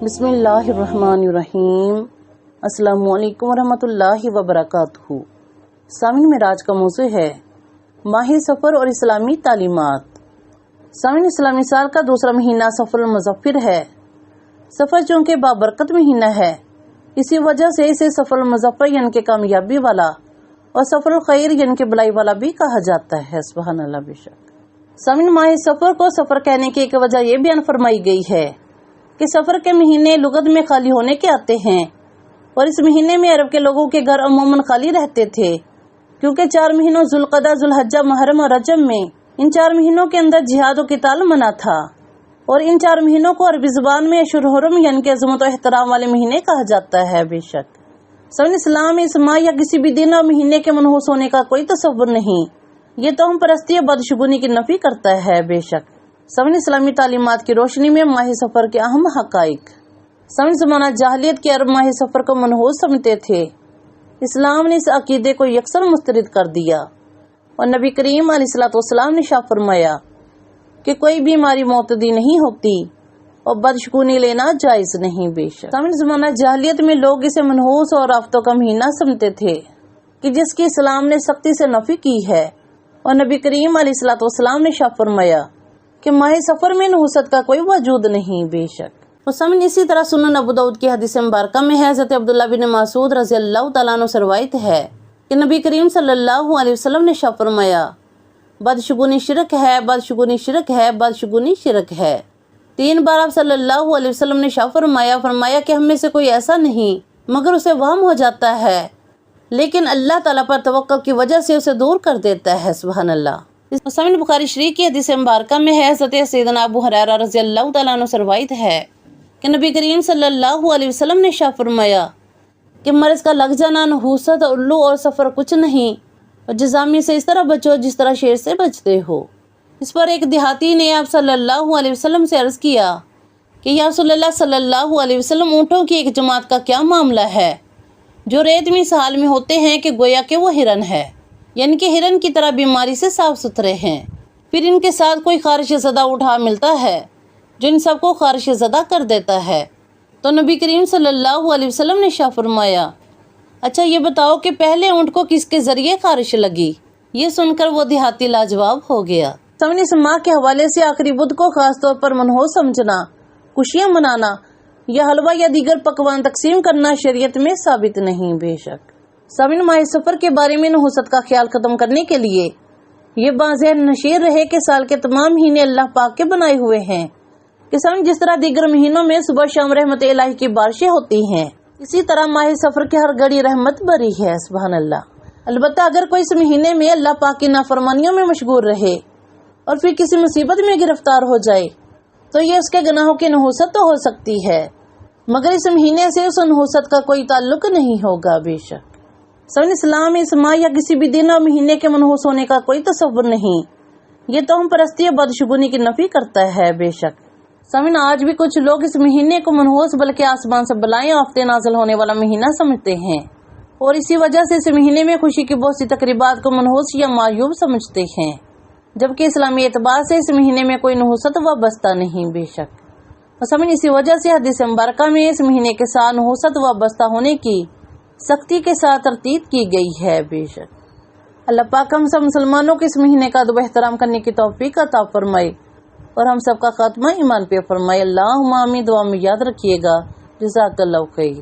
بسم اللہ الرحمن الرحیم۔ السلام علیکم ورحمۃ اللہ وبرکاتہ۔ سامعین، معراج کا موضوع ہے ماہ سفر اور اسلامی تعلیمات۔ سامعین، اسلامی سال کا دوسرا مہینہ سفر المظفر ہے۔ سفر چونکہ بابرکت مہینہ ہے، اسی وجہ سے اسے سفر المظفر یعنی کہ کامیابی والا اور سفر الخیر یعنی کہ بلائی والا بھی کہا جاتا ہے۔ سبحان اللہ۔ بے شک سامعین، ماہ سفر کو سفر کہنے کی ایک وجہ یہ بیان فرمائی گئی ہے کہ سفر کے مہینے لغت میں خالی ہونے کے آتے ہیں، اور اس مہینے میں عرب کے لوگوں کے گھر عموماً خالی رہتے تھے، کیونکہ 4 مہینوں ذوالقعدہ، ذوالحجہ، محرم اور رجب میں ان 4 مہینوں کے اندر جہاد و قتال منع تھا، اور ان 4 مہینوں کو عربی زبان میں اشہر حرم یعنی کہ عظمت و احترام والے مہینے کہا جاتا ہے۔ بے شک سامعین، اسلام میں اس ماہ یا کسی بھی دن اور مہینے کے منحوس ہونے کا کوئی تصور نہیں، یہ توہم پرستی اور بدشگونی کی نفی کرتا ہے۔ بے شک سامعین، اسلامی تعلیمات کی روشنی میں ماہ سفر کے اہم حقائق۔ سامعین، زمانہ جاہلیت کے عرب ماہ سفر کو منحوس سمجھتے تھے، اسلام نے اس عقیدے کو یکسر مسترد کر دیا، اور نبی کریم علیہ الصلوۃ والسلام نے ارشاد فرمایا کہ کوئی بیماری معتدی نہیں ہوتی اور بدشگونی لینا جائز نہیں۔ بے شک سامعین، زمانہ جاہلیت میں لوگ اسے منحوس اور آفتوں کا مہینہ سمجھتے تھے کہ جس کی اسلام نے سختی سے نفی کی ہے، اور نبی کریم علیہ الصلوۃ والسلام نے ارشاد فرمایا کہ ماہ سفر میں نحوست کا کوئی وجود نہیں۔ بے شک اور سامعین، اسی طرح سنن ابو داؤد کی حدیث مبارکہ میں حضرت عبداللہ بن مسعود رضی اللہ تعالیٰ عنہ سے روایت ہے کہ نبی کریم صلی اللہ علیہ وسلم نے ارشاد فرمایا، بدشگونی شرک ہے، بدشگونی شرک ہے، بدشگونی شرک ہے۔ 3 بار آپ صلی اللہ علیہ وسلم نے ارشاد فرمایا کہ ہم میں سے کوئی ایسا نہیں مگر اسے وہم ہو جاتا ہے، لیکن اللہ تعالیٰ پر توکل کی وجہ سے اسے دور کر دیتا ہے۔ سبحان اللہ۔ سامعین، بخاری شریف کی حدیث مبارکہ میں ہے حضرت سیدنا ابو ہریرہ رضی اللہ تعالیٰ عنہ سے روایت ہے کہ نبی کریم صلی اللہ علیہ وسلم نے ارشاد فرمایا کہ مرض کا لگ جانا، نحوست، الو اور سفر کچھ نہیں، اور جزامی سے اس طرح بچو جس طرح شیر سے بچتے ہو۔ اس پر ایک دیہاتی نے آپ صلی اللہ علیہ وسلم سے عرض کیا کہ یا رسول اللہ صلی اللہ علیہ وسلم، اونٹوں کی ایک جماعت کا کیا معاملہ ہے جو ریت میں اس حال میں ہوتے ہیں کہ گویا کہ وہ ہرن ہے، یعنی کہ ہرن کی طرح بیماری سے صاف ستھرے ہیں، پھر ان کے ساتھ کوئی خارش زدہ اٹھا ملتا ہے جو ان سب کو خارش زدہ کر دیتا ہے۔ تو نبی کریم صلی اللہ علیہ وسلم نے ارشاد فرمایا، اچھا یہ بتاؤ کہ پہلے اونٹ کو کس کے ذریعے خارش لگی؟ یہ سن کر وہ دیہاتی لاجواب ہو گیا۔ سامعین، اس ماہ کے حوالے سے آخری بدھ کو خاص طور پر منحوس سمجھنا، خوشیاں منانا یا حلوہ یا دیگر پکوان تقسیم کرنا شریعت میں ثابت نہیں۔ بے شک سامعین، ماہ سفر کے بارے میں نحوست کا خیال ختم کرنے کے لیے یہ واضح نشیر رہے کہ سال کے تمام مہینے اللہ پاک کے بنائے ہوئے ہیں، کہ سامعین جس طرح دیگر مہینوں میں صبح شام رحمت الہی کی بارشیں ہوتی ہیں، اسی طرح ماہ سفر کی ہر گھڑی رحمت بری ہے۔ سبحان اللہ۔ البتہ اگر کوئی اس مہینے میں اللہ پاک کی نافرمانیوں میں مشغول رہے اور پھر کسی مصیبت میں گرفتار ہو جائے تو یہ اس کے گناہوں کی نحوست تو ہو سکتی ہے، مگر اس مہینے سے اس نحوست کا کوئی تعلق نہیں ہوگا۔ بے شک سامعین، اسلام میں اس ماہ یا کسی بھی دن اور مہینے کے منحوس ہونے کا کوئی تصور نہیں، یہ توہم پرستی اور بدشگونی کی نفی کرتا ہے۔ بے شک سامعین، آج بھی کچھ لوگ اس مہینے کو منحوس بلکہ آسمان سے بلائیں آفتیں نازل ہونے والا مہینہ سمجھتے ہیں، اور اسی وجہ سے اس مہینے میں خوشی کی بہت سی تقریبات کو منحوس یا معیوب سمجھتے ہیں، جبکہ اسلامی اعتبار سے اس مہینے میں کوئی نحوست وابستہ نہیں۔ بے شک سامعین، اسی وجہ سے حدیث مبارکہ میں اس مہینے کے ساتھ نحوست وابستہ ہونے کی سختی کے ساتھ ترتیب کی گئی ہے۔ بے شک اللہ پاک ہم سب مسلمانوں کو اس مہینے کا ادب احترام کرنے کی توفیق عطا فرمائے، اور ہم سب کا خاتمہ ایمان پہ فرمائے۔ اللہم آمین۔ دعا میں یاد رکھیے گا۔ جزاک اللہ خیر۔